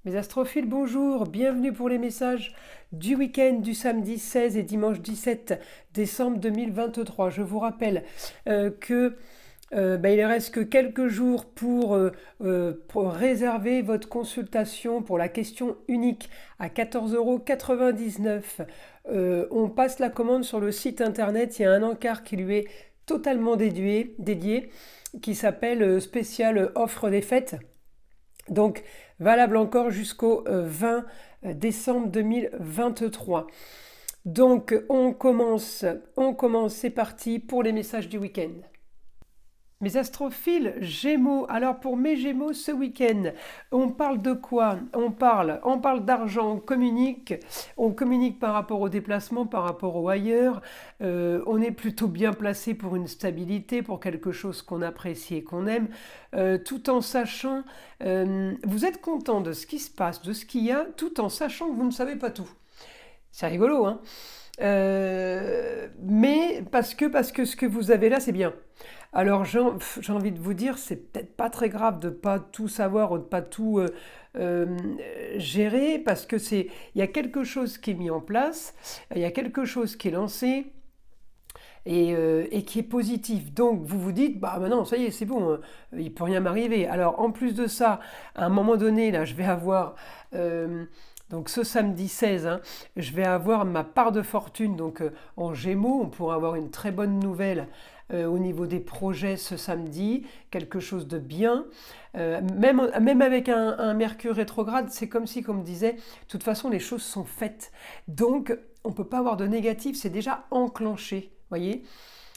Mes astrophiles, bonjour, bienvenue pour les messages du week-end du samedi 16 et dimanche 17 décembre 2023. Je vous rappelle que il ne reste que quelques jours pour réserver votre consultation pour la question unique à 14,99 €. On passe la commande sur le site internet, il y a un encart qui lui est totalement dédié qui s'appelle spécial offre des fêtes. Donc, valable encore jusqu'au 20 décembre 2023. Donc, c'est parti pour les messages du week-end. Mes astrophiles Gémeaux. Alors pour mes Gémeaux ce week-end, on parle de quoi? On parle d'argent, on communique par rapport au déplacement, par rapport au ailleurs. On est plutôt bien placé pour une stabilité, pour quelque chose qu'on apprécie et qu'on aime, tout en sachant, vous êtes content de ce qui se passe, de ce qu'il y a, tout en sachant que vous ne savez pas tout. C'est rigolo, hein? Mais parce que ce que vous avez là, c'est bien. Alors j'ai envie de vous dire, c'est peut-être pas très grave de pas tout savoir ou de pas tout euh, gérer, parce que il y a quelque chose qui est mis en place, il y a quelque chose qui est lancé et qui est positif. Donc vous vous dites, bah maintenant ça y est, c'est bon, il peut rien m'arriver. Alors en plus de ça, à un moment donné, là, je vais avoir donc ce samedi 16, hein, je vais avoir ma part de fortune donc en Gémeaux. On pourra avoir une très bonne nouvelle au niveau des projets ce samedi, quelque chose de bien. Même avec un Mercure rétrograde, c'est comme si, comme disait, de toute façon les choses sont faites. Donc on ne peut pas avoir de négatif, c'est déjà enclenché. Voyez,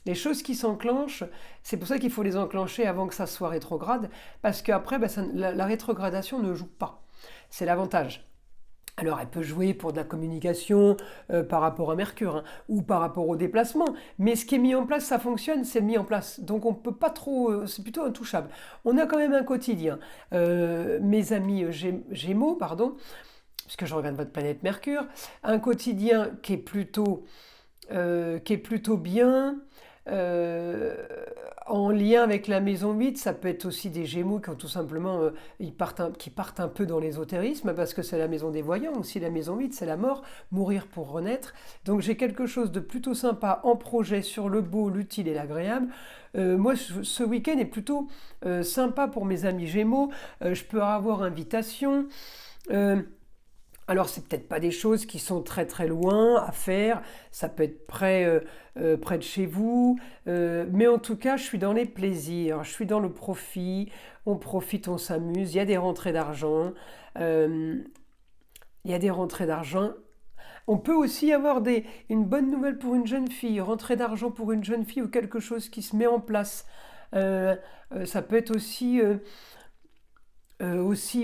les choses qui s'enclenchent, c'est pour ça qu'il faut les enclencher avant que ça soit rétrograde, parce qu'après, la rétrogradation ne joue pas. C'est l'avantage. Alors elle peut jouer pour de la communication par rapport à Mercure, hein, ou par rapport au déplacement, mais ce qui est mis en place, ça fonctionne, c'est mis en place. Donc on ne peut pas trop, c'est plutôt intouchable. On a quand même un quotidien. Mes amis Gémeaux, pardon, puisque je regarde votre planète Mercure, un quotidien qui est plutôt bien. euh, En lien avec la maison 8, ça peut être aussi des Gémeaux qui ont tout simplement qui partent un peu dans l'ésotérisme, parce que c'est la maison des voyants aussi. La maison 8, c'est la mort, mourir pour renaître. Donc j'ai quelque chose de plutôt sympa en projet sur le beau, l'utile et l'agréable. Moi, ce week-end est plutôt sympa pour mes amis Gémeaux. Je peux avoir invitation. Alors, c'est peut-être pas des choses qui sont très très loin à faire, ça peut être près de chez vous, mais en tout cas, je suis dans les plaisirs, je suis dans le profit, on profite, on s'amuse, il y a des rentrées d'argent, euh, il y a des rentrées d'argent. On peut aussi avoir une bonne nouvelle pour une jeune fille, rentrée d'argent pour une jeune fille ou quelque chose qui se met en place. Ça peut être aussi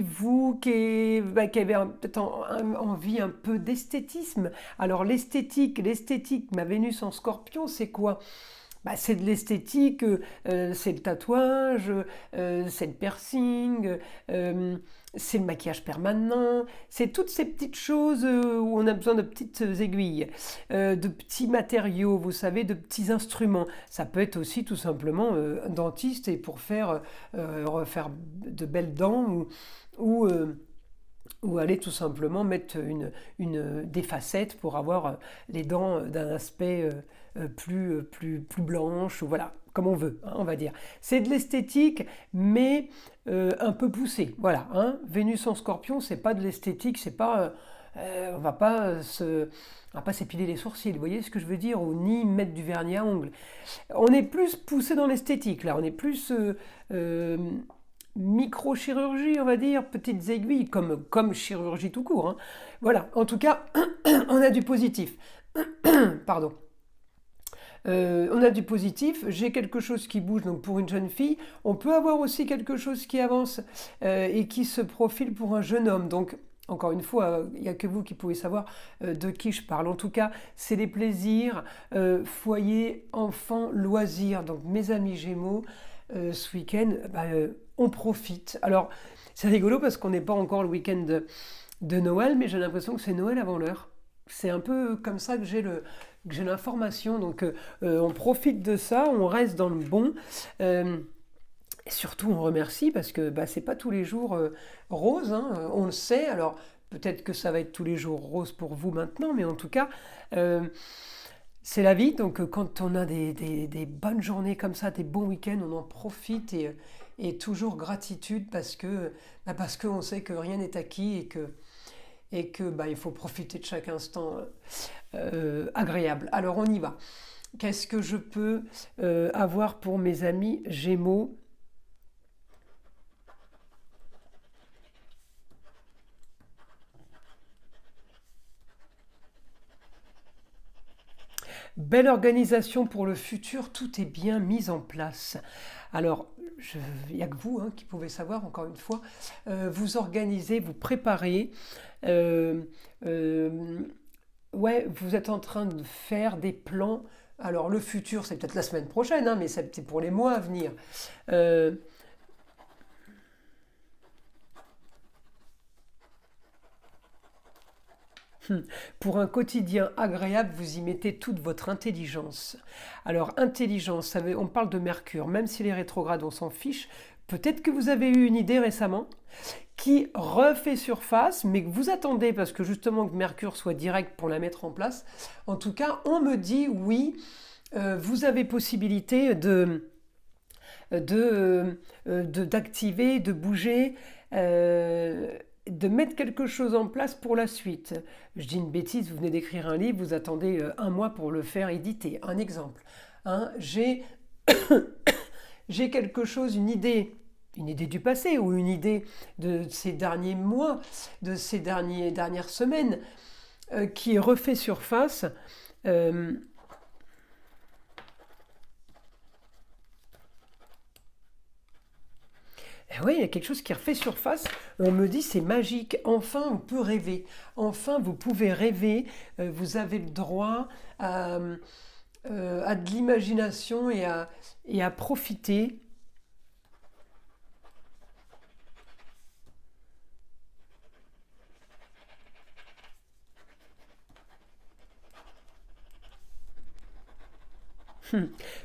vous qui avez peut-être envie un peu d'esthétisme. Alors l'esthétique, ma Vénus en Scorpion, c'est quoi? Bah, c'est de l'esthétique, c'est le tatouage, c'est le piercing, c'est le maquillage permanent, c'est toutes ces petites choses où on a besoin de petites aiguilles, de petits matériaux, vous savez, de petits instruments. Ça peut être aussi tout simplement un dentiste et pour refaire de belles dents ou aller tout simplement mettre des facettes pour avoir les dents d'un aspect plus blanche, ou voilà, comme on veut, hein, on va dire. C'est de l'esthétique, mais un peu poussé. Voilà, hein. Vénus en Scorpion, c'est pas de l'esthétique, c'est pas, on va pas s'épiler les sourcils, vous voyez ce que je veux dire, ou ni mettre du vernis à ongles. On est plus poussé dans l'esthétique, là, on est plus microchirurgie, on va dire, petites aiguilles, comme chirurgie tout court, hein. Voilà, en tout cas, on a du positif. Pardon. On a du positif, j'ai quelque chose qui bouge donc pour une jeune fille, on peut avoir aussi quelque chose qui avance et qui se profile pour un jeune homme. Donc encore une fois, il n'y a que vous qui pouvez savoir de qui je parle. En tout cas, c'est les plaisirs, foyer, enfants, loisirs. Donc mes amis Gémeaux, ce week-end, on profite. Alors c'est rigolo parce qu'on n'est pas encore le week-end de Noël, mais j'ai l'impression que c'est Noël avant l'heure. C'est un peu comme ça que j'ai l'information. Donc on profite de ça, on reste dans le bon. Et surtout, on remercie parce que bah, c'est pas tous les jours rose, hein, on le sait. Alors peut-être que ça va être tous les jours rose pour vous maintenant, mais en tout cas, euh, c'est la vie. Donc quand on a des bonnes journées comme ça, des bons week-ends, on en profite et toujours gratitude parce qu'on sait que rien n'est acquis et que bah, il faut profiter de chaque instant agréable. Alors on y va. Qu'est-ce que je peux avoir pour mes amis Gémeaux? Belle organisation pour le futur, tout est bien mis en place. Alors, il n'y a que vous qui pouvez savoir, encore une fois, vous organisez, vous préparez. euh, euh, ouais, vous êtes en train de faire des plans. Alors, le futur, c'est peut-être la semaine prochaine, mais c'est pour les mois à venir. Euh, Pour un quotidien agréable, vous y mettez toute votre intelligence. Alors, intelligence, on parle de Mercure, même s'il est rétrograde, on s'en fiche. Peut-être que vous avez eu une idée récemment qui refait surface, mais que vous attendez parce que justement que Mercure soit direct pour la mettre en place. En tout cas, on me dit oui, vous avez possibilité d'activer, de bouger, de mettre quelque chose en place pour la suite. Je dis une bêtise, vous venez d'écrire un livre, vous attendez un mois pour le faire éditer. Un exemple. J'ai quelque chose, une idée du passé ou une idée de ces derniers mois, de ces dernières semaines, qui refait surface. Euh, oui, il y a quelque chose qui refait surface. On me dit c'est magique. Enfin, on peut rêver. Enfin, vous pouvez rêver. Vous avez le droit à de l'imagination et à profiter.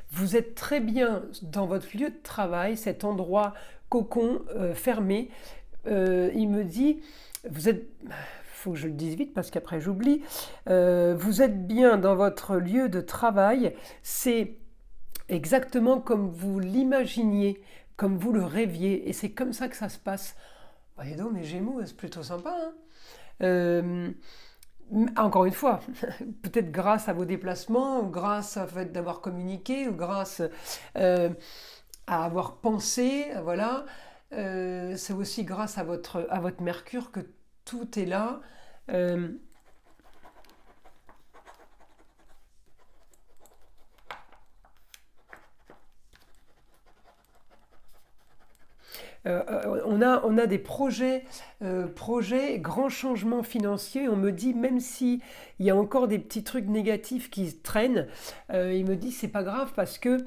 Vous êtes très bien dans votre lieu de travail, cet endroit cocon fermé. Il me dit, vous êtes, faut que je le dise vite parce qu'après j'oublie, vous êtes bien dans votre lieu de travail, c'est exactement comme vous l'imaginiez, comme vous le rêviez, et c'est comme ça que ça se passe. Bah, dis donc, mes Gémeaux, c'est plutôt sympa, hein. Euh, Encore une fois, peut-être grâce à vos déplacements, ou grâce au fait d'avoir communiqué, ou grâce euh, à avoir pensé, voilà. C'est aussi grâce à votre Mercure que tout est là. Euh, on a des projets, grands changements financiers. On me dit, même si il y a encore des petits trucs négatifs qui traînent, il me dit c'est pas grave parce que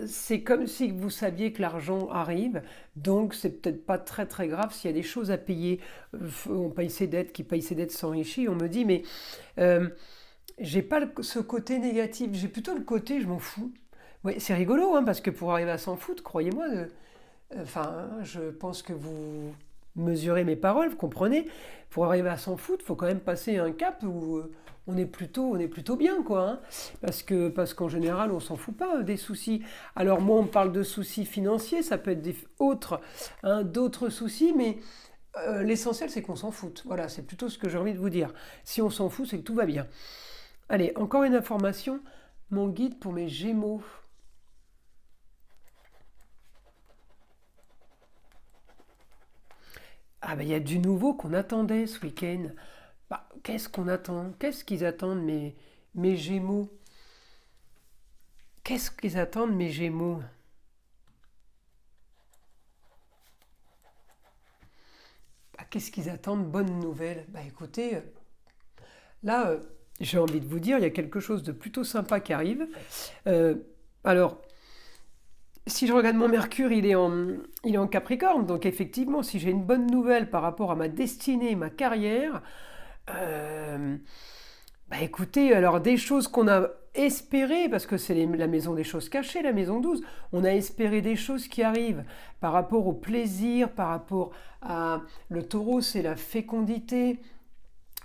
c'est comme si vous saviez que l'argent arrive, donc c'est peut-être pas très très grave s'il y a des choses à payer. On paye ses dettes, qui paye ses dettes s'enrichit. On me dit, mais euh, j'ai pas ce côté négatif, j'ai plutôt le côté je m'en fous. Ouais, c'est rigolo, parce que pour arriver à s'en foutre, croyez-moi, enfin, je pense que vous mesurez mes paroles, vous comprenez. Pour arriver à s'en foutre, il faut quand même passer un cap où on est plutôt bien, quoi, parce qu'en général, on s'en fout pas des soucis. Alors moi, on me parle de soucis financiers, ça peut être d'autres soucis, mais l'essentiel, c'est qu'on s'en fout. Voilà, c'est plutôt ce que j'ai envie de vous dire. Si on s'en fout, c'est que tout va bien. Allez, encore une information. Mon guide pour mes Gémeaux. Ah ben il y a du nouveau qu'on attendait ce week-end. Bah, qu'est-ce qu'on attend? Qu'est-ce qu'ils attendent mes Gémeaux? Qu'est-ce qu'ils attendent mes Gémeaux? Bah, qu'est-ce qu'ils attendent? Bonne nouvelle. Bah écoutez, là, j'ai envie de vous dire, il y a quelque chose de plutôt sympa qui arrive. Euh, alors, si je regarde mon Mercure, il est en Capricorne, donc effectivement, si j'ai une bonne nouvelle par rapport à ma destinée, ma carrière, bah écoutez, alors des choses qu'on a espéré, parce que c'est la maison des choses cachées, la maison 12, on a espéré des choses qui arrivent par rapport au plaisir, par rapport à le taureau, c'est la fécondité.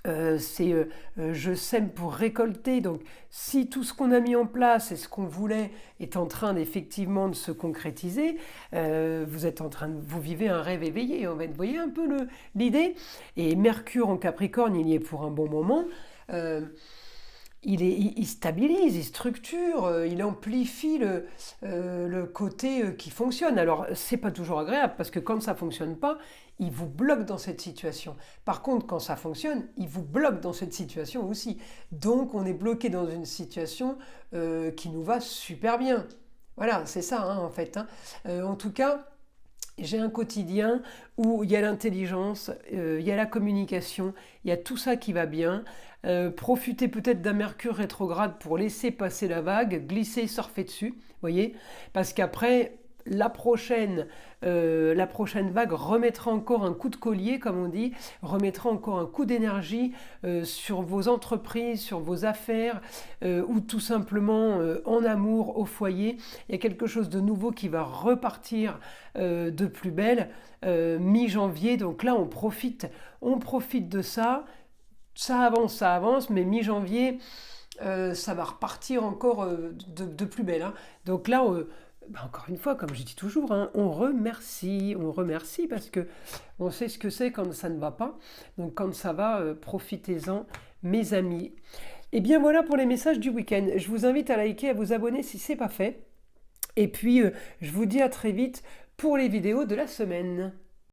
Je sème pour récolter. Donc, si tout ce qu'on a mis en place et ce qu'on voulait est en train effectivement de se concrétiser, vous vivez un rêve éveillé. En fait, vous voyez un peu l'idée. Et Mercure en Capricorne, il y est pour un bon moment. Il stabilise, il structure, il amplifie le côté qui fonctionne. Alors, c'est pas toujours agréable parce que quand ça fonctionne pas, il vous bloque dans cette situation. Par contre, quand ça fonctionne, il vous bloque dans cette situation aussi. Donc, on est bloqué dans une situation qui nous va super bien. Voilà, c'est ça en fait. En tout cas, j'ai un quotidien où il y a l'intelligence, il y a la communication, il y a tout ça qui va bien. Profitez peut-être d'un Mercure rétrograde pour laisser passer la vague, glisser, surfer dessus, voyez, parce qu'après la prochaine vague remettra encore un coup de collier, comme on dit, remettra encore un coup d'énergie sur vos entreprises, sur vos affaires, ou tout simplement en amour, au foyer. Il y a quelque chose de nouveau qui va repartir de plus belle mi-janvier. Donc là, on profite de ça. Ça avance, mais mi-janvier, ça va repartir encore de plus belle. Donc là, encore une fois, comme je dis toujours, on remercie parce que on sait ce que c'est quand ça ne va pas. Donc quand ça va, profitez-en, mes amis. Et bien voilà pour les messages du week-end. Je vous invite à liker, à vous abonner si ce n'est pas fait. Et puis, je vous dis à très vite pour les vidéos de la semaine.